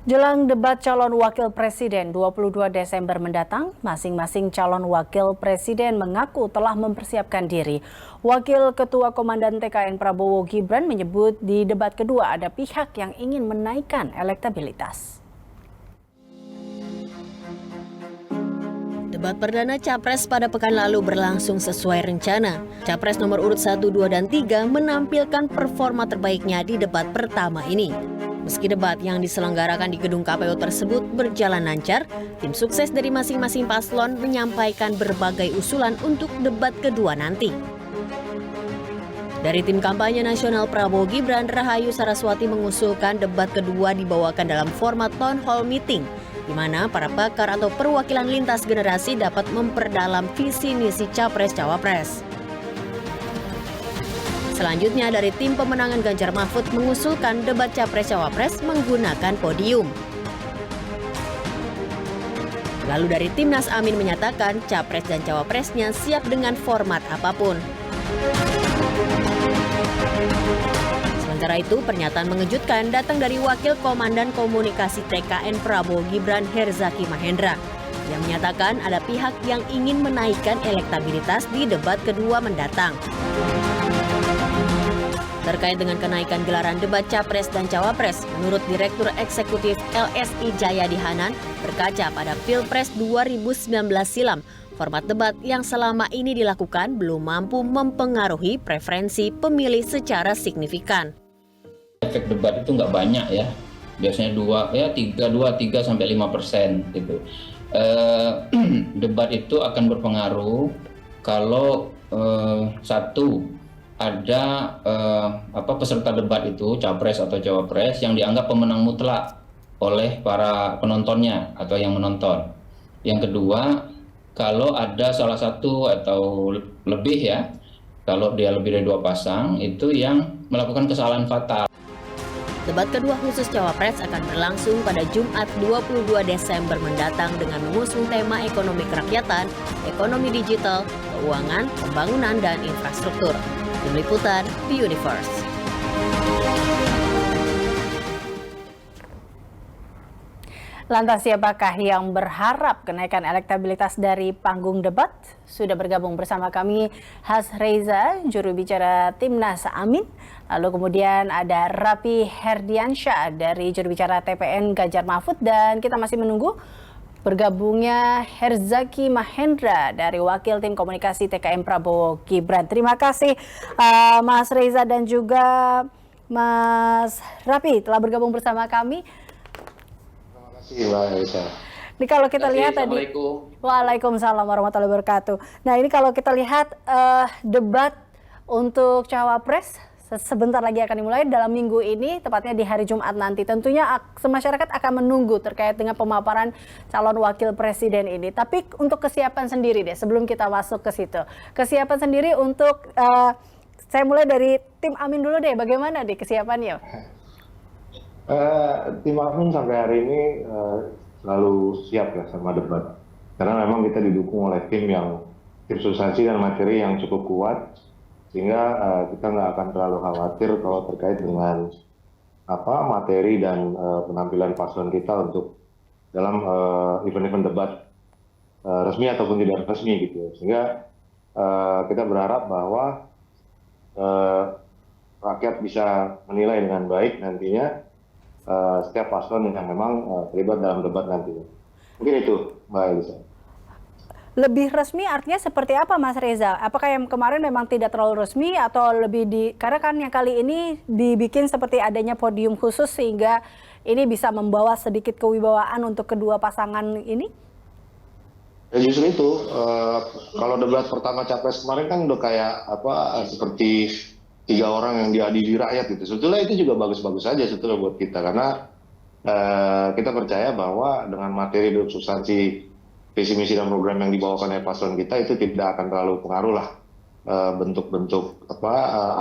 Jelang debat calon wakil presiden 22 Desember mendatang, masing-masing calon wakil presiden mengaku telah mempersiapkan diri. Wakil Ketua Komandan TKN Prabowo Gibran menyebut di debat kedua ada pihak yang ingin menaikkan elektabilitas. Debat perdana Capres pada pekan lalu berlangsung sesuai rencana. Capres nomor urut 1, 2, dan 3 menampilkan performa terbaiknya di debat pertama ini. Meski debat yang diselenggarakan di gedung KPU tersebut berjalan lancar, tim sukses dari masing-masing paslon menyampaikan berbagai usulan untuk debat kedua nanti. Dari tim kampanye nasional Prabowo Gibran, Rahayu Saraswati mengusulkan debat kedua dibawakan dalam format town hall meeting, di mana para pakar atau perwakilan lintas generasi dapat memperdalam visi misi Capres-Cawapres. Selanjutnya dari tim pemenangan Ganjar Mahfud mengusulkan debat Capres-Cawapres menggunakan podium. Lalu dari Timnas Amin menyatakan Capres dan Cawapresnya siap dengan format apapun. Sementara itu, pernyataan mengejutkan datang dari Wakil Komandan Komunikasi TKN Prabowo Gibran Herzaki Mahendra. Yang menyatakan ada pihak yang ingin menaikkan elektabilitas di debat kedua mendatang. Terkait dengan kenaikan gelaran debat Capres dan Cawapres, menurut Direktur Eksekutif LSI Jayadi Hanan, berkaca pada Pilpres 2019 silam, format debat yang selama ini dilakukan belum mampu mempengaruhi preferensi pemilih secara signifikan. Efek debat itu nggak banyak ya, biasanya 3 sampai 5% gitu. Debat itu akan berpengaruh kalau satu ada peserta debat itu capres atau cawapres yang dianggap pemenang mutlak oleh para penontonnya atau yang menonton. Yang kedua, kalau ada salah satu atau lebih ya, kalau dia lebih dari 2 pasang itu yang melakukan kesalahan fatal. Debat kedua khusus Cawapres akan berlangsung pada Jumat 22 Desember mendatang dengan mengusung tema ekonomi kerakyatan, ekonomi digital, keuangan, pembangunan, dan infrastruktur. Tim Liputan, The Universe. Lantas siapakah yang berharap kenaikan elektabilitas dari panggung debat? Sudah bergabung bersama kami Has Reza, juru bicara Timnas Amin. Lalu kemudian ada Rapi Herdiansyah dari juru bicara TPN Ganjar Mahfud. Dan kita masih menunggu bergabungnya Herzaki Mahendra dari Wakil Tim Komunikasi TKN Prabowo Gibran. Terima kasih Mas Reza dan juga Mas Rapi telah bergabung bersama kami. Ini kalau kita lihat tadi, Waalaikumsalam warahmatullahi wabarakatuh. Nah ini kalau kita lihat debat untuk Cawapres sebentar lagi akan dimulai dalam minggu ini, tepatnya di hari Jumat nanti. Tentunya masyarakat akan menunggu terkait dengan pemaparan calon wakil presiden ini. Tapi untuk kesiapan sendiri deh, sebelum kita masuk ke situ. Kesiapan sendiri untuk, saya mulai dari tim Amin dulu deh, bagaimana deh kesiapannya? Tim Amin sampai hari ini selalu siap ya sama debat. Karena memang kita didukung oleh tim substansi dan materi yang cukup kuat. Sehingga kita nggak akan terlalu khawatir kalau terkait dengan materi dan penampilan paslon kita untuk dalam event-event debat resmi ataupun tidak resmi gitu. Sehingga kita berharap bahwa rakyat bisa menilai dengan baik nantinya setiap paslon yang memang terlibat dalam debat nantinya. Mungkin itu, Mbak Elisa. Lebih resmi artinya seperti apa, Mas Reza? Apakah yang kemarin memang tidak terlalu resmi atau lebih karena kan yang kali ini dibikin seperti adanya podium khusus sehingga ini bisa membawa sedikit kewibawaan untuk kedua pasangan ini? Ya justru itu, kalau debat pertama Capres kemarin kan udah kayak seperti 3 orang yang diadili rakyat gitu. Sebetulnya itu juga bagus-bagus saja sebetulnya buat kita karena kita percaya bahwa dengan materi dan substansi visi misi dan program yang dibawakan oleh paslon kita itu tidak akan terlalu pengaruh lah bentuk-bentuk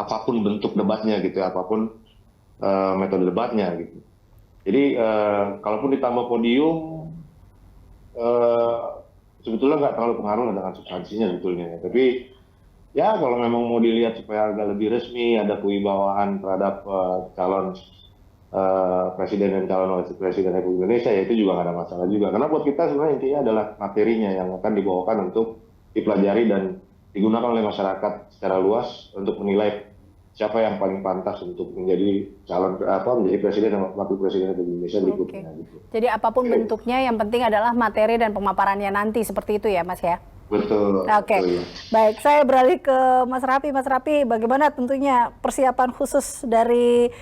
apapun bentuk debatnya gitu ya, apapun metode debatnya gitu. Jadi kalaupun ditambah podium sebetulnya nggak terlalu pengaruh lah dengan substansinya sebetulnya. Tapi ya kalau memang mau dilihat supaya agak lebih resmi, ada kewibawaan terhadap calon presiden dan calon wakil presiden Republik Indonesia, ya itu juga nggak ada masalah juga. Karena buat kita sebenarnya intinya adalah materinya yang akan dibawakan untuk dipelajari dan digunakan oleh masyarakat secara luas untuk menilai siapa yang paling pantas untuk menjadi menjadi presiden dan wakil presiden Republik Indonesia berikutnya. Gitu. Jadi apapun bentuknya, yang penting adalah materi dan pemaparannya nanti, seperti itu ya Mas ya? Betul. Oke, betul, ya. Baik, saya beralih ke Mas Rapi. Mas Rapi, bagaimana tentunya persiapan khusus dari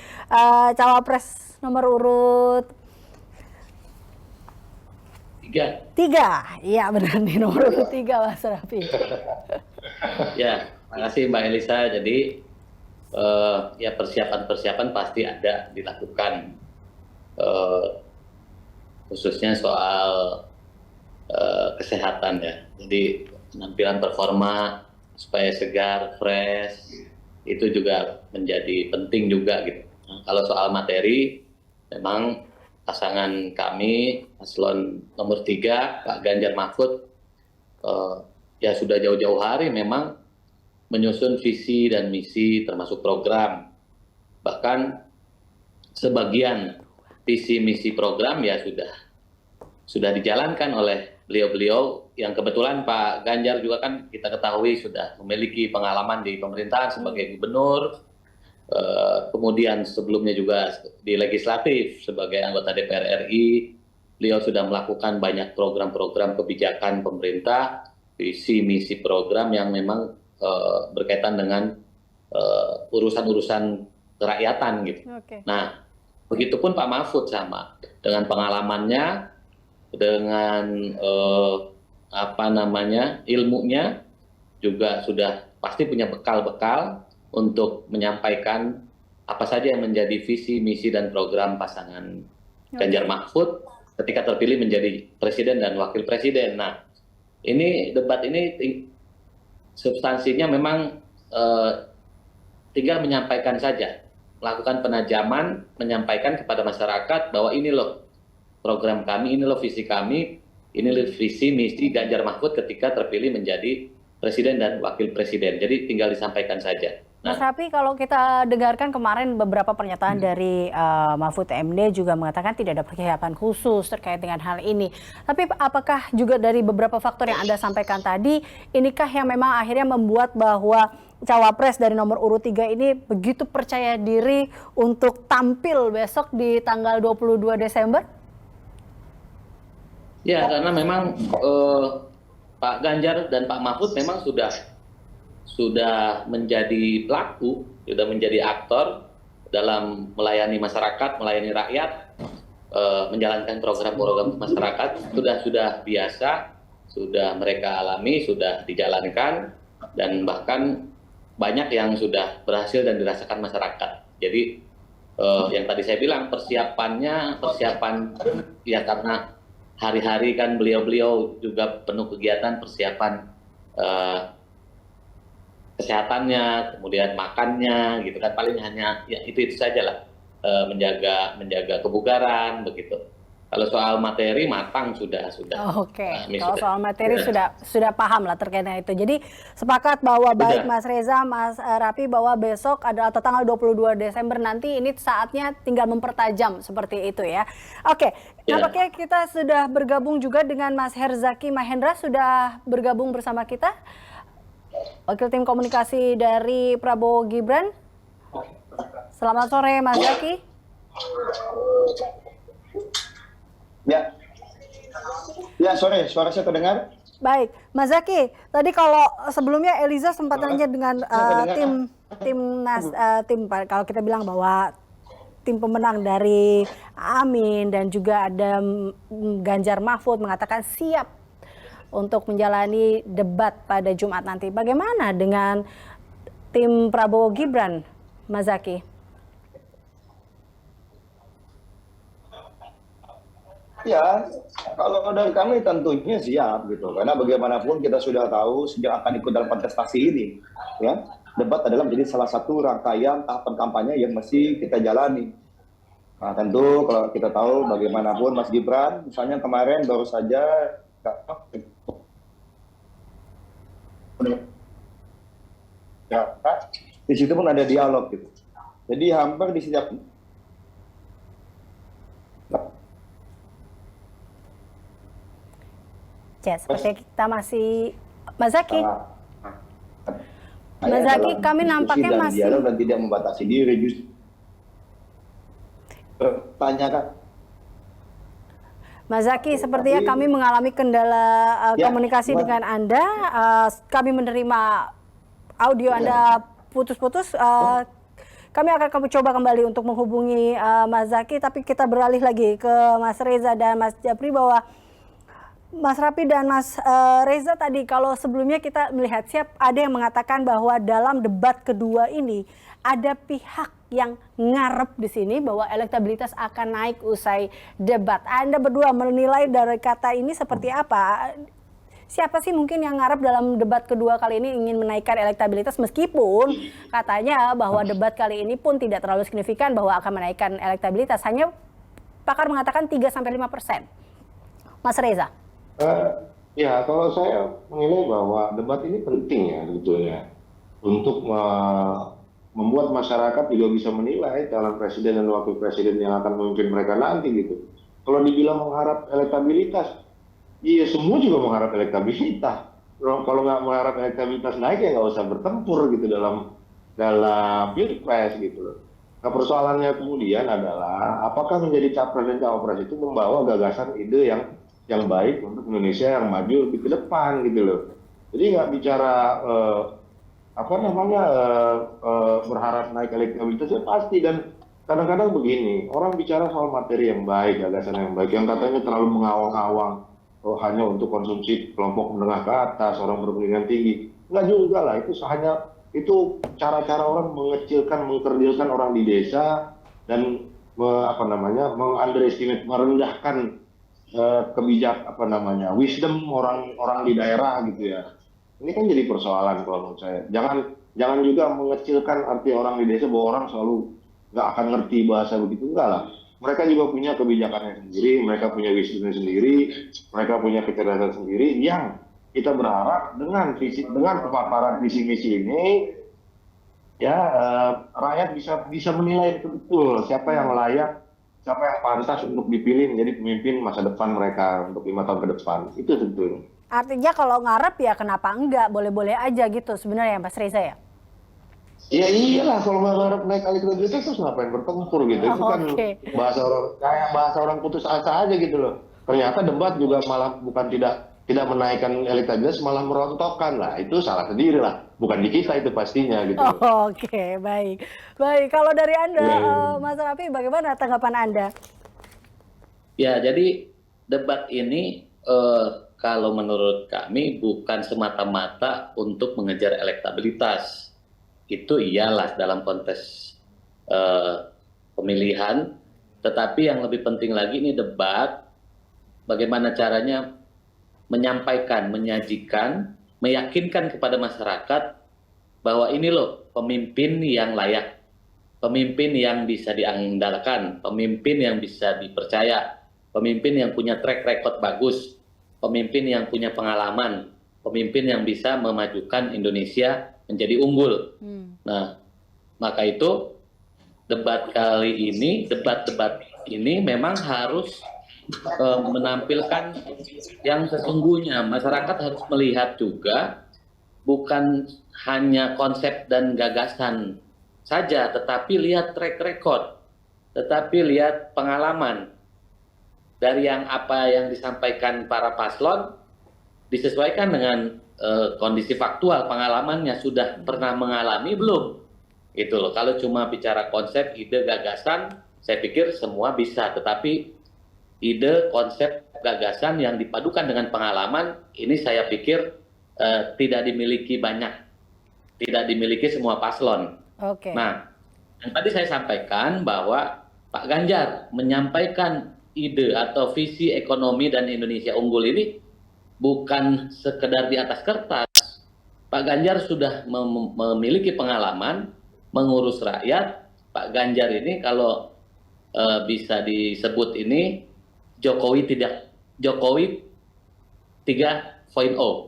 cawapres nomor urut 3? Iya benar nih, nomor urut 3 Mas Rapi. Ya, makasih Mbak Elisa. Jadi ya persiapan pasti ada dilakukan, khususnya soal kesehatan ya. Jadi penampilan performa supaya segar, fresh, itu juga menjadi penting juga gitu. Nah, kalau soal materi, memang pasangan kami, paslon nomor 3, Pak Ganjar Mahfud, ya sudah jauh-jauh hari memang menyusun visi dan misi termasuk program. Bahkan sebagian visi misi program ya sudah dijalankan oleh beliau-beliau yang kebetulan Pak Ganjar juga kan kita ketahui sudah memiliki pengalaman di pemerintahan sebagai gubernur, kemudian sebelumnya juga di legislatif sebagai anggota DPR RI. Beliau sudah melakukan banyak program-program kebijakan pemerintah, visi misi program yang memang berkaitan dengan urusan-urusan kerakyatan gitu. Oke. Nah, begitupun Pak Mahfud sama dengan pengalamannya, dengan ilmunya juga sudah pasti punya bekal-bekal untuk menyampaikan apa saja yang menjadi visi, misi dan program pasangan Ganjar Mahfud ketika terpilih menjadi presiden dan wakil presiden. Nah, ini debat ini substansinya memang tinggal menyampaikan saja, melakukan penajaman, menyampaikan kepada masyarakat bahwa ini loh program kami, ini loh visi kami, ini loh visi misi Ganjar Mahfud ketika terpilih menjadi presiden dan wakil presiden. Jadi tinggal disampaikan saja. Mas Rapi, kalau kita dengarkan kemarin beberapa pernyataan dari Mahfud MD juga mengatakan tidak ada persiapan khusus terkait dengan hal ini. Tapi apakah juga dari beberapa faktor yang Anda sampaikan tadi, inikah yang memang akhirnya membuat bahwa cawapres dari nomor urut 3 ini begitu percaya diri untuk tampil besok di tanggal 22 Desember? Ya, karena memang Pak Ganjar dan Pak Mahfud memang sudah menjadi pelaku, sudah menjadi aktor dalam melayani masyarakat, melayani rakyat, menjalankan program-program masyarakat, sudah biasa, sudah mereka alami, sudah dijalankan, dan bahkan banyak yang sudah berhasil dan dirasakan masyarakat. Jadi yang tadi saya bilang persiapan ya karena hari-hari kan beliau juga penuh kegiatan persiapan kesehatannya, kemudian makannya, gitu kan, paling hanya ya itu saja lah, menjaga kebugaran begitu. Kalau soal materi matang sudah. Oke. Kalau soal materi sudah paham lah terkait dengan itu. Jadi sepakat bahwa baik Mas Reza, Mas Rapi bahwa besok atau tanggal 22 Desember nanti ini saatnya tinggal mempertajam seperti itu ya. Oke. Nampaknya kita sudah bergabung juga dengan Mas Herzaki Mahendra, sudah bergabung bersama kita. Wakil tim komunikasi dari Prabowo Gibran. Selamat sore Mas Zaki. Ya sore, suara saya terdengar? Baik, Mas Zaki. Tadi kalau sebelumnya Eliza sempat nanya dengan tim kalau kita bilang bahwa tim pemenang dari Amin dan juga ada Ganjar Mahfud mengatakan siap untuk menjalani debat pada Jumat nanti. Bagaimana dengan tim Prabowo Gibran, Mas Zaki? Ya, kalau dari kami tentunya siap gitu. Karena bagaimanapun kita sudah tahu sejak akan ikut dalam kontestasi ini, ya, debat adalah menjadi salah satu rangkaian tahapan kampanye yang mesti kita jalani. Nah, tentu kalau kita tahu bagaimanapun Mas Gibran, misalnya kemarin baru saja di situ pun ada dialog gitu. Jadi hampir di setiap seperti kita masih Mas Zaki. Mas Saya Zaki, dalam kami diskusi nampaknya dan masih dialog dan tidak membatasi diri. Justru tanyakan. Mas Zaki, sepertinya kami mengalami kendala komunikasi buat- dengan Anda. Kami menerima audio Anda putus-putus. Kami akan coba kembali untuk menghubungi Mas Zaki, tapi kita beralih lagi ke Mas Reza dan Mas Japri bahwa Mas Rapi dan Mas Reza tadi, kalau sebelumnya kita melihat ada yang mengatakan bahwa dalam debat kedua ini ada pihak yang ngarep di sini bahwa elektabilitas akan naik usai debat. Anda berdua menilai dari kata ini seperti apa? Siapa sih mungkin yang ngarep dalam debat kedua kali ini ingin menaikkan elektabilitas, meskipun katanya bahwa debat kali ini pun tidak terlalu signifikan bahwa akan menaikkan elektabilitas, hanya pakar mengatakan 3-5%. Mas Reza. Ya, kalau saya menilai bahwa debat ini penting ya sebetulnya untuk membuat masyarakat juga bisa menilai calon presiden dan wakil presiden yang akan memimpin mereka nanti gitu. Kalau dibilang mengharap elektabilitas, iya semua juga mengharap elektabilitas. Kalau nggak mengharap elektabilitas naik ya nggak usah bertempur gitu dalam pilpres gitu loh. Nah persoalannya kemudian adalah apakah menjadi capres dan cawapres itu membawa gagasan ide yang baik untuk Indonesia yang maju lebih ke depan gitu loh. Jadi nggak bicara berharap naik elektabilitas ya pasti, dan kadang-kadang begini, orang bicara soal materi yang baik, gagasan yang baik, yang katanya terlalu mengawang-awang hanya untuk konsumsi kelompok menengah ke atas, orang berpendidikan tinggi. Nggak juga lah, itu cara-cara orang mengecilkan, mengkerdilkan orang di desa dan mengunderestimate, merendahkan wisdom orang di daerah gitu ya. Ini kan jadi persoalan kalau menurut saya. Jangan juga mengecilkan arti orang di desa bahwa orang selalu nggak akan ngerti bahasa begitu, enggak lah. Mereka juga punya kebijakannya sendiri, mereka punya wisdomnya sendiri, mereka punya kecerdasan sendiri yang kita berharap dengan kepaparan visi misi ini ya rakyat bisa menilai betul siapa yang layak, siapa yang pantas untuk dipilih menjadi pemimpin masa depan mereka untuk 5 tahun ke depan. Itu sebetulnya. Artinya kalau ngarep ya kenapa enggak, boleh-boleh aja gitu sebenarnya Mas Reza ya? Ya iyalah, kalau nggak ngarep naik elektabilitas terus ngapain bertempur gitu. Itu kan bahasa orang putus asa aja gitu loh. Ternyata debat juga malah bukan tidak menaikkan elektabilitas, malah merontokkan lah. Itu salah sendiri lah. Bukan di kita itu pastinya gitu. Oke, baik. Baik, kalau dari Anda, Mas Rafi, bagaimana tanggapan Anda? Ya, jadi debat ini kalau menurut kami bukan semata-mata untuk mengejar elektabilitas. Itu iyalah dalam konteks pemilihan, tetapi yang lebih penting lagi ini debat, bagaimana caranya menyampaikan, menyajikan, meyakinkan kepada masyarakat bahwa ini loh pemimpin yang layak, pemimpin yang bisa diandalkan, pemimpin yang bisa dipercaya, pemimpin yang punya track record bagus, pemimpin yang punya pengalaman, pemimpin yang bisa memajukan Indonesia menjadi unggul. Nah, maka itu debat-debat ini memang harus menampilkan yang sesungguhnya. Masyarakat harus melihat juga bukan hanya konsep dan gagasan saja, tetapi lihat track record, tetapi lihat pengalaman dari apa yang disampaikan para paslon, disesuaikan dengan kondisi faktual, pengalamannya sudah pernah mengalami belum? Gitu loh. Kalau cuma bicara konsep, ide, gagasan, saya pikir semua bisa, tetapi ide, konsep, gagasan yang dipadukan dengan pengalaman, ini saya pikir tidak dimiliki banyak, tidak dimiliki semua paslon. Oke. Nah, yang tadi saya sampaikan bahwa Pak Ganjar menyampaikan ide atau visi ekonomi dan Indonesia unggul ini bukan sekedar di atas kertas. Pak Ganjar sudah memiliki pengalaman mengurus rakyat. Pak Ganjar ini kalau bisa disebut ini Jokowi 3.0.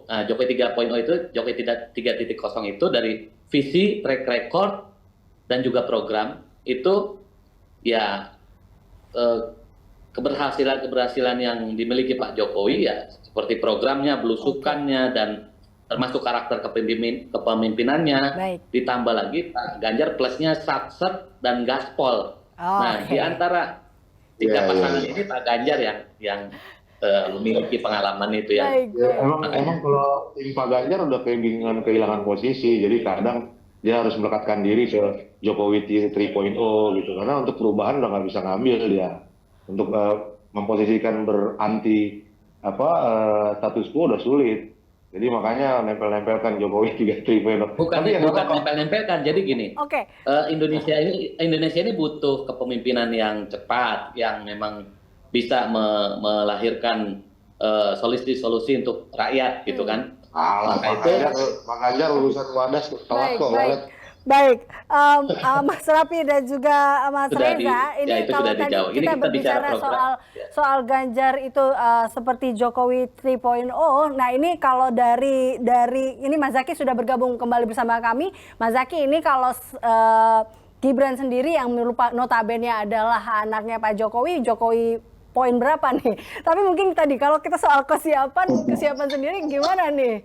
Nah, Jokowi 3.0 itu, Jokowi 3.0 itu dari visi, track record, dan juga program itu ya keberhasilan yang dimiliki Pak Jokowi ya seperti programnya, belusukannya, dan termasuk karakter kepemimpinannya. Baik. Ditambah lagi Pak Ganjar plusnya satset dan gaspol. Oh, Nah, di antara tiga pasangan ini Pak Ganjar yang memiliki pengalaman itu ya. Baik. Emang kalau tim Pak Ganjar udah kehilangan posisi, jadi kadang dia harus melekatkan diri ke Jokowi 3.0 gitu, karena untuk perubahan udah nggak bisa ngambil dia, untuk memposisikan beranti status quo udah sulit, jadi makanya nempel-nempelkan Jokowi 3.0. Bukan nempel-nempelkan, jadi gini. Oke. Indonesia ini butuh kepemimpinan yang cepat, yang memang bisa melahirkan solusi-solusi untuk rakyat gitu kan. Alah, Pak Ganjar urusan wadas telat kok. Baik, Mas Rafi dan juga Mas Sudah Reza, ini itu kalau sudah tadi dijawab. Ini kita kita bicara berbicara program. soal Ganjar itu seperti Jokowi 3.0. Nah ini kalau dari ini Mas Zaky sudah bergabung kembali bersama kami. Mas Zaky, ini kalau Gibran sendiri yang notabene adalah anaknya Pak Jokowi poin berapa nih? Tapi mungkin tadi kalau kita soal kesiapan sendiri gimana nih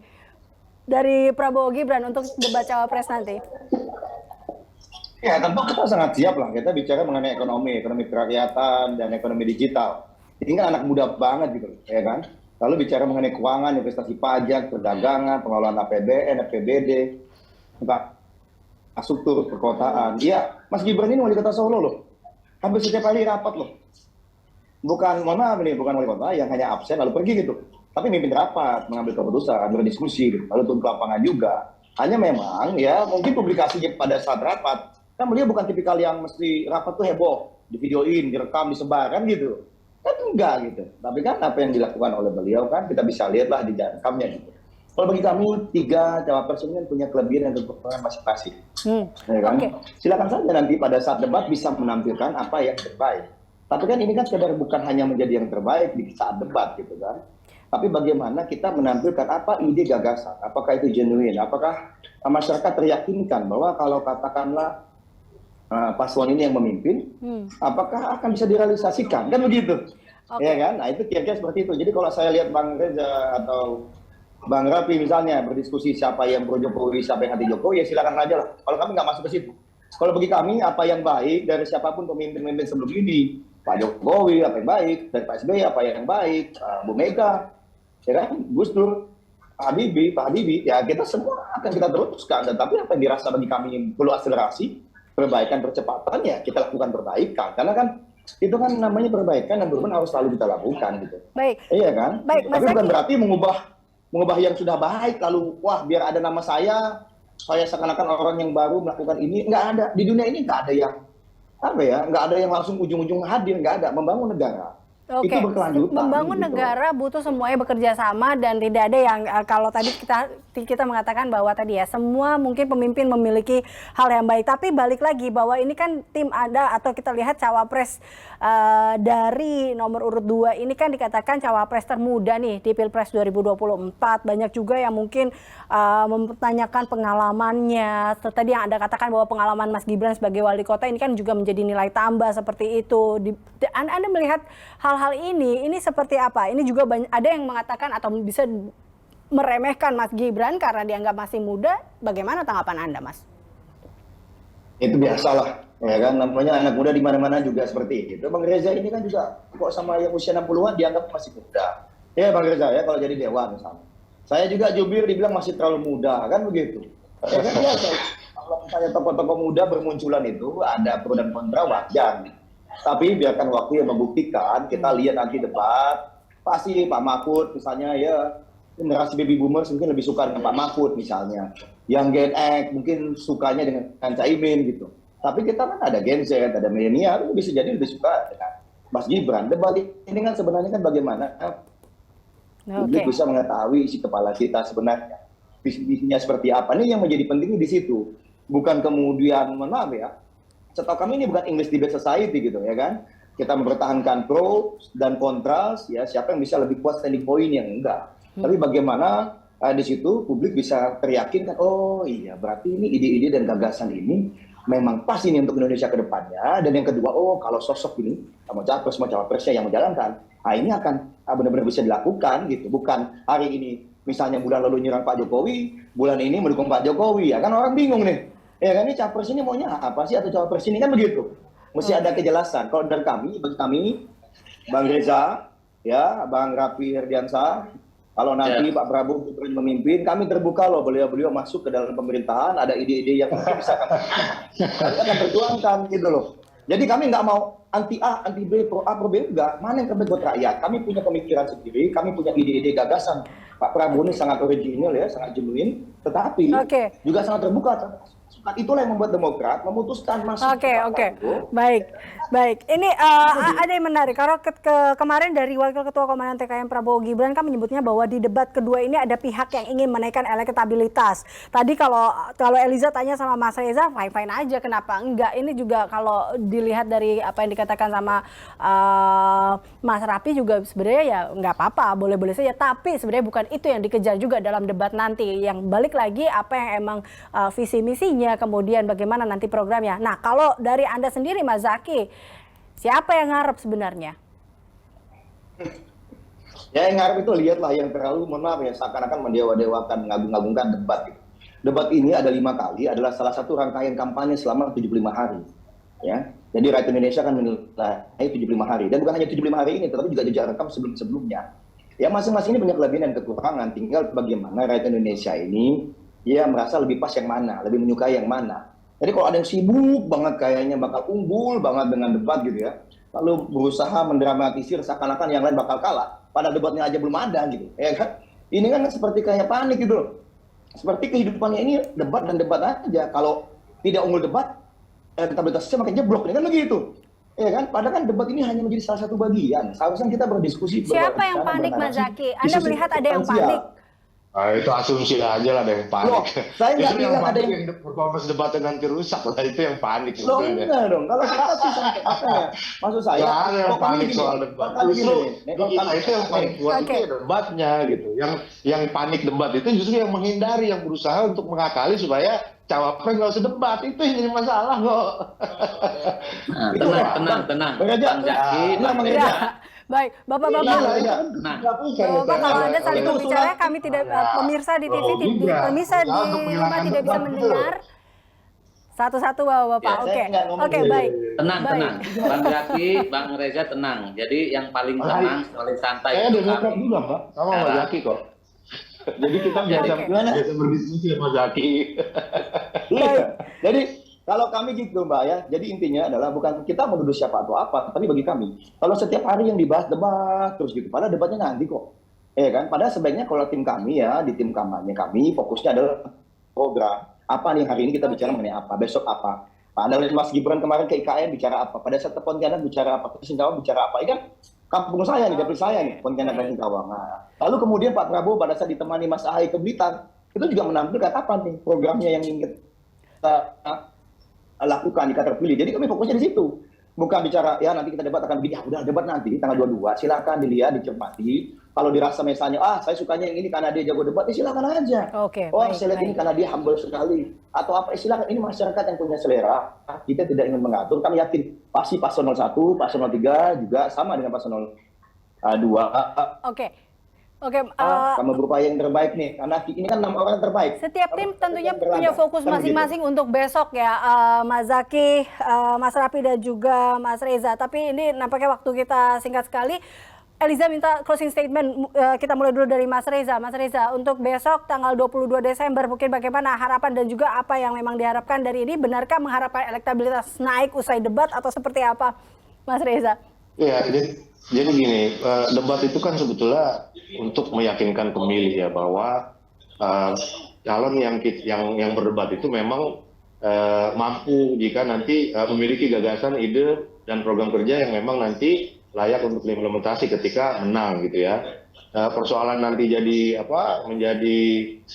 dari Prabowo Gibran untuk debat cawapres nanti? Ya tentu kita sangat siap lah, kita bicara mengenai ekonomi kerakyatan dan ekonomi digital. Ini kan anak muda banget gitu, ya kan? Lalu bicara mengenai keuangan, investasi pajak, perdagangan, pengelolaan APBN, APBD, infrastruktur perkotaan. Iya, Mas Gibran ini wali kota Solo loh, hampir setiap kali rapat loh. Bukan, mohon maaf ini, bukan wali kota yang hanya absen lalu pergi gitu. Tapi mimpin rapat, mengambil keputusan, berdiskusi, gitu. Lalu turun ke lapangan juga. Hanya memang ya mungkin publikasinya pada saat rapat, kan beliau bukan tipikal yang mesti rapat tuh heboh, divideoin, direkam, disebarkan gitu. Kan enggak gitu. Tapi kan apa yang dilakukan oleh beliau kan kita bisa lihatlah di rekamnya gitu. Kalau bagi kami, 3 cawapres ini punya kelebihan dan kekurangan masing-masing. Ya kan? Okay. Silakan saja nanti pada saat debat bisa menampilkan apa yang terbaik. Tapi kan ini kan sekedar bukan hanya menjadi yang terbaik di saat debat gitu kan. Tapi bagaimana kita menampilkan apa ide gagasan, apakah itu genuine, apakah masyarakat teryakinkan bahwa kalau katakanlah paslon ini yang memimpin, apakah akan bisa direalisasikan, kan begitu, ya kan? Nah itu kira-kira seperti itu. Jadi kalau saya lihat Bang Reza atau Bang Rafi misalnya berdiskusi siapa yang pro Jokowi, siapa yang anti Jokowi, ya silakan saja lah. Kalau kami nggak masuk ke situ. Kalau bagi kami apa yang baik dari siapapun pemimpin-pemimpin sebelum ini, Pak Jokowi apa yang baik, dari Pak SBY apa yang baik, Bu Mega, ya kan, Gus Dur, Pak Habibie, ya kita semua akan kita teruskan. Tapi apa yang dirasa bagi kami perlu akselerasi, perbaikan, percepatan, ya kita lakukan perbaikan. Karena kan itu kan namanya perbaikan dan perubahan harus selalu kita lakukan gitu. Baik. Iya kan? Baik, tapi bukan berarti mengubah yang sudah baik lalu wah biar ada nama saya seakan-akan orang yang baru melakukan ini. Nggak ada di dunia ini, nggak ada yang nggak ada yang langsung ujung-ujung hadir, nggak ada. Membangun negara itu berkelanjutan. Membangun gitu. Negara butuh semuanya bekerja sama dan tidak ada yang kalau tadi kita mengatakan bahwa tadi ya semua mungkin pemimpin memiliki hal yang baik. Tapi balik lagi bahwa ini kan tim ada atau kita lihat cawapres dari nomor urut 2 ini kan dikatakan cawapres termuda nih di Pilpres 2024. Banyak juga yang mungkin mempertanyakan pengalamannya. Tadi yang Anda katakan bahwa pengalaman Mas Gibran sebagai wali kota ini kan juga menjadi nilai tambah seperti itu. Anda melihat hal-hal ini seperti apa? Ini juga ada yang mengatakan atau bisa meremehkan Mas Gibran karena dianggap masih muda. Bagaimana tanggapan Anda, Mas? Itu biasalah, ya kan? Namanya anak muda di mana-mana juga seperti itu. Bang Reza ini kan juga kok sama yang usia 60-an dianggap masih muda. Ya Bang Reza ya, kalau jadi dewan misalnya. Saya juga jubir dibilang masih terlalu muda, kan begitu. Ya kan biasa. Kalau misalnya tokoh-tokoh muda bermunculan itu ada pro dan kontra, wajar. Tapi biarkan waktu yang membuktikan, kita lihat nanti debat, pasti Pak Mahfud misalnya ya, generasi baby boomers mungkin lebih suka dengan Pak Mahfud misalnya. Yang Gen X mungkin sukanya dengan Caimin gitu. Tapi kita kan ada Gen Z, ada milenial, itu bisa jadi lebih suka dengan Mas Gibran. Debat ini kan sebenarnya kan bagaimana publik bisa mengetahui isi kepala kita sebenarnya. Visinya seperti apa, ini yang menjadi penting di situ. Bukan kemudian, mohon maaf ya, setahu kami ini bukan English debate society gitu ya kan. Kita mempertahankan pro dan kontras, ya siapa yang bisa lebih kuat standing point yang enggak. Tapi bagaimana di situ publik bisa teryakinkan, oh iya berarti ini ide-ide dan gagasan ini memang pas ini untuk Indonesia ke depannya, dan yang kedua, kalau sosok ini mau capres mau cawapresnya yang menjalankan, ini akan benar-benar bisa dilakukan gitu. Bukan hari ini misalnya bulan lalu nyerang Pak Jokowi, bulan ini mendukung Pak Jokowi, ya kan orang bingung nih. Ya kan, ini capres ini maunya apa sih, atau cawapres ini, kan begitu. Mesti ada kejelasan. Kalau dari kami, bagi kami, Bang Reza, ya, Bang Raffi Herdiansah, kalau nanti Pak Prabowo memimpin, kami terbuka loh, beliau masuk ke dalam pemerintahan, ada ide-ide yang mungkin bisa kami akan perjuangkan gitu loh. Jadi kami nggak mau anti A, anti B, pro A, pro B, enggak. Mana yang terbaik buat rakyat? Kami punya pemikiran sendiri, kami punya ide-ide gagasan. Pak Prabowo ini sangat original ya, sangat genuine, tetapi juga sangat terbuka. Itulah yang membuat Demokrat memutuskan masuk. Oke. Baik. Ini ada yang menarik. Kalau kemarin dari Wakil Ketua Komandan TKN Prabowo Gibran kan menyebutnya bahwa di debat kedua ini ada pihak yang ingin menaikkan elektabilitas. Tadi kalau Eliza tanya sama Mas Reza, fine aja, kenapa enggak? Ini juga kalau dilihat dari apa yang dikatakan sama Mas Raffi juga sebenarnya ya nggak apa-apa, boleh-boleh saja. Tapi sebenarnya bukan itu yang dikejar juga dalam debat nanti. Yang balik lagi apa yang emang visi misinya, kemudian bagaimana nanti programnya. Nah, kalau dari Anda sendiri Mas Zaky, siapa yang ngarep sebenarnya? Ya, yang ngarep itu lihatlah yang terlalu, mohon maaf ya, seakan-akan mendewa-dewakan, mengagung-agungkan debat gitu. Debat ini ada 5 kali, adalah salah satu rangkaian kampanye selama 75 hari. Ya. Jadi rakyat Indonesia kan menilai 75 hari. Dan bukan hanya 75 hari ini, tetapi juga jejak rekam sebelum-sebelumnya. Ya, masing-masing ini punya kelebihan dan kekurangan. Tinggal bagaimana rakyat Indonesia ini dia merasa lebih pas yang mana, lebih menyukai yang mana. Jadi kalau ada yang sibuk banget kayaknya bakal unggul banget dengan debat gitu ya, lalu berusaha mendramatisir seakan-akan yang lain bakal kalah, pada debatnya aja belum ada gitu, ya kan? Ini kan seperti kayak panik gitu loh. Seperti kehidupannya ini debat dan debat aja. Kalau tidak unggul debat, elektabilitasnya makin jeblok, ini kan begitu. Ya kan? Padahal kan debat ini hanya menjadi salah satu bagian. Seharusnya kita berdiskusi. Siapa yang panik, Mas Zaky? Anda melihat ada yang panik? Itu asumsi aja lah, ada yang panik. Loh, saya nggak bilang ada yang performance debatnya nanti rusak lah, itu yang panik. Loh, enggak dong. Kalau kita sih sampai katanya, maksud saya. Nggak ada yang panik soal debat. Justru itu yang panik buat itu debatnya gitu. Yang panik debat itu justru yang menghindari, yang berusaha untuk mengakali supaya cawapres nggak usah debat. Itu yang jadi masalah kok. Tenang. Bang Zaky, Baik, Bapak-Bapak, kalau Anda saling berbicara, kami tidak, pemirsa di TV, pemirsa di rumah tidak bisa mendengar. Satu-satu Bapak-Bapak, oke, baik. Tenang. Bang Zaky, Bang Reza tenang. Jadi yang paling tenang, paling santai. Saya Demokrat juga, Pak, sama Mas Zaky kok. Jadi kita biasa berdiskusi sama Zaky. Jadi kalau kami gitu Mbak ya, jadi intinya adalah bukan kita menuduh siapa atau apa, tapi bagi kami, kalau setiap hari yang dibahas debat terus gitu, padahal debatnya nanti kok, ya kan? Padahal sebaiknya kalau tim kami ya, di tim kampanye kami fokusnya adalah program. Apa nih hari ini kita bicara mengenai apa, besok apa? Padahal Mas Gibran kemarin ke IKN bicara apa, pada saat ke Pontianak bicara apa, ke Singkawang bicara apa, ini kan kampung saya nih, dapil saya nih, Pontianak dan Singkawang. Nah, lalu kemudian Pak Prabowo pada saat ditemani Mas Ahaye ke Blitar, itu juga menampilkan apa nih programnya yang ingin kita lakukan jika terpilih. Jadi kami fokusnya di situ. Bukan bicara, ya nanti kita debat akan begini, udah debat nanti, tanggal 22. Silakan dilihat, dicermati. Kalau dirasa misalnya, saya sukanya yang ini karena dia jago debat, silakan aja. Saya lihat ini karena dia humble sekali. Atau apa, silakan. Ini masyarakat yang punya selera. Kita tidak ingin mengatur. Kami yakin, pasti paslon 1, paslon 3 juga sama dengan paslon 2. Kamu berupaya yang terbaik nih, karena ini kan 6 orang terbaik. Setiap tim tentunya punya fokus masing-masing untuk besok ya, Mas Zaky, Mas Raffi dan juga Mas Reza. Tapi ini nampaknya waktu kita singkat sekali. Eliza minta closing statement, kita mulai dulu dari Mas Reza. Mas Reza, untuk besok tanggal 22 Desember mungkin bagaimana harapan dan juga apa yang memang diharapkan dari ini? Benarkah mengharapkan elektabilitas naik usai debat atau seperti apa, Mas Reza? Iya, jadi gini, debat itu kan sebetulnya untuk meyakinkan pemilih ya bahwa calon yang berdebat itu memang mampu jika nanti memiliki gagasan, ide dan program kerja yang memang nanti layak untuk diimplementasi ketika menang gitu ya. Persoalan nanti menjadi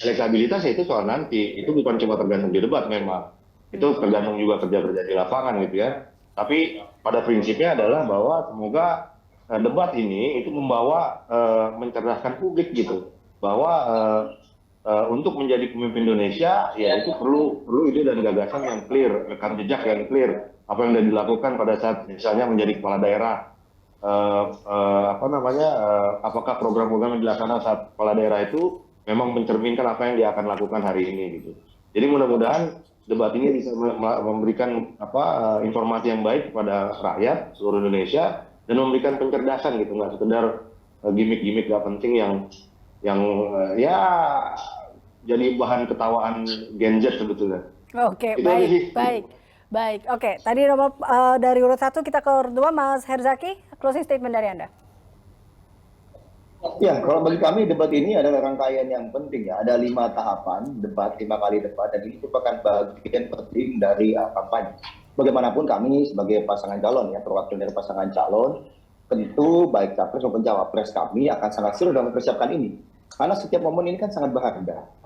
elektabilitas ya itu soal nanti, itu bukan cuma tergantung di debat memang, itu tergantung juga kerja-kerja di lapangan gitu ya. Tapi pada prinsipnya adalah bahwa semoga debat ini itu membawa mencerdaskan publik gitu, bahwa untuk menjadi pemimpin Indonesia, ya itu perlu ide dan gagasan yang clear, rekam jejak yang clear. Apa yang sudah dilakukan pada saat misalnya menjadi kepala daerah, apakah program-program yang dilaksanakan saat kepala daerah itu memang mencerminkan apa yang dia akan lakukan hari ini gitu. Jadi mudah-mudahan debat ini bisa memberikan informasi yang baik kepada rakyat seluruh Indonesia dan memberikan pencerdasan gitu, nggak sekedar gimmick-gimmick nggak penting yang ya jadi bahan ketawaan Gen Z sebetulnya. Oke, Itu aja sih. baik. Oke, tadi nomor dari urut 1 kita ke urut 2, Mas Herzaki, closing statement dari Anda. Ya, kalau bagi kami debat ini adalah rangkaian yang penting ya. Ada 5 tahapan debat, 5 kali debat, dan ini merupakan bagian penting dari kampanye. Bagaimanapun kami sebagai pasangan calon ya, perwakilan dari pasangan calon, tentu baik capres maupun cawapres kami akan sangat serius dalam mempersiapkan ini. Karena setiap momen ini kan sangat berharga.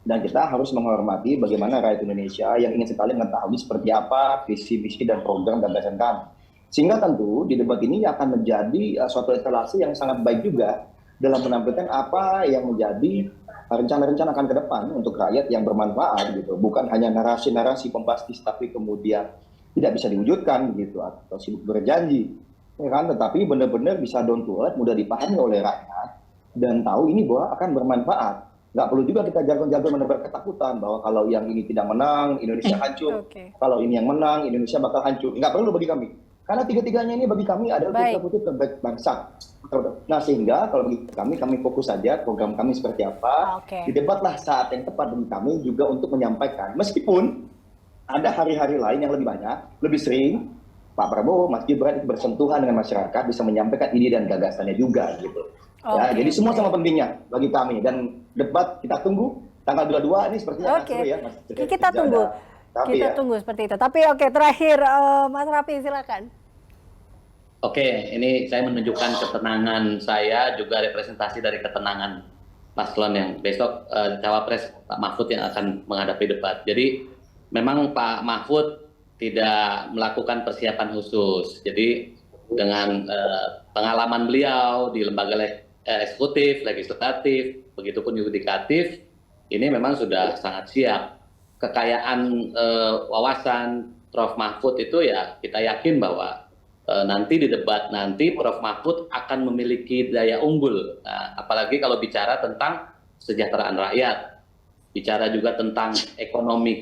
Dan kita harus menghormati bagaimana rakyat Indonesia yang ingin sekali mengetahui seperti apa visi misi dan program gagasan kami. Sehingga tentu di debat ini akan menjadi suatu instalasi yang sangat baik juga dalam menampilkan apa yang menjadi rencana-rencana akan ke depan untuk rakyat yang bermanfaat gitu. Bukan hanya narasi-narasi pembastis tapi kemudian tidak bisa diwujudkan gitu atau sibuk berjanji. Ya kan? Tetapi benar-benar bisa down to earth, mudah dipahami oleh rakyat dan tahu ini bahwa akan bermanfaat. Nggak perlu juga kita jargon-jargon menebar ketakutan bahwa kalau yang ini tidak menang, Indonesia hancur. Kalau ini yang menang, Indonesia bakal hancur. Nggak perlu bagi kami. Karena tiga-tiganya ini bagi kami adalah putra-putri terbaik bangsa. Nah sehingga kalau bagi kami fokus saja program kami seperti apa. Didebatlah saat yang tepat bagi kami juga untuk menyampaikan. Meskipun ada hari-hari lain yang lebih banyak, lebih sering, Pak Prabowo, Mas Gibran itu bersentuhan dengan masyarakat, bisa menyampaikan ide dan gagasannya juga gitu. Ya, jadi semua sama pentingnya bagi kami, dan debat kita tunggu tanggal 22 ini sepertinya akan seru ya Mas. Kita tunggu. Kita tunggu seperti itu. Tapi terakhir Mas Raffi silakan. Oke, ini saya menunjukkan ketenangan saya, juga representasi dari ketenangan paslon yang besok cawapres Pak Mahfud yang akan menghadapi debat. Jadi memang Pak Mahfud tidak melakukan persiapan khusus. Jadi dengan pengalaman beliau di lembaga eksekutif, legislatif, begitupun yudikatif, ini memang sudah sangat siap. Kekayaan wawasan Prof. Mahfud itu ya kita yakin bahwa nanti di debat nanti Prof. Mahfud akan memiliki daya unggul. Nah, apalagi kalau bicara tentang kesejahteraan rakyat, bicara juga tentang ekonomi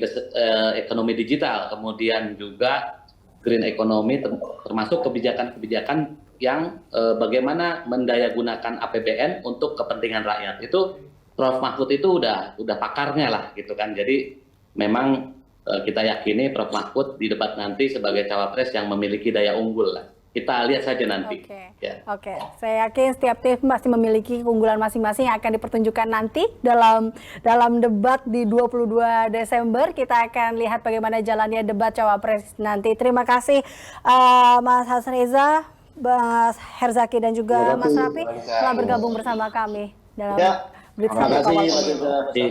digital, kemudian juga green economy, termasuk kebijakan-kebijakan yang bagaimana mendayagunakan APBN untuk kepentingan rakyat. Itu Prof. Mahfud itu udah pakarnya lah gitu kan. Jadi memang kita yakini Prof. Mahfud di debat nanti sebagai cawapres yang memiliki daya unggul lah. Kita lihat saja nanti. Oke. Saya yakin setiap tim pasti memiliki keunggulan masing-masing yang akan dipertunjukkan nanti dalam debat di 22 Desember. Kita akan lihat bagaimana jalannya debat cawapres nanti. Terima kasih Mas Hasreza, Mas Herzaki dan juga Mas Raffi telah bergabung bersama kami dalam Blitz. Terima kasih.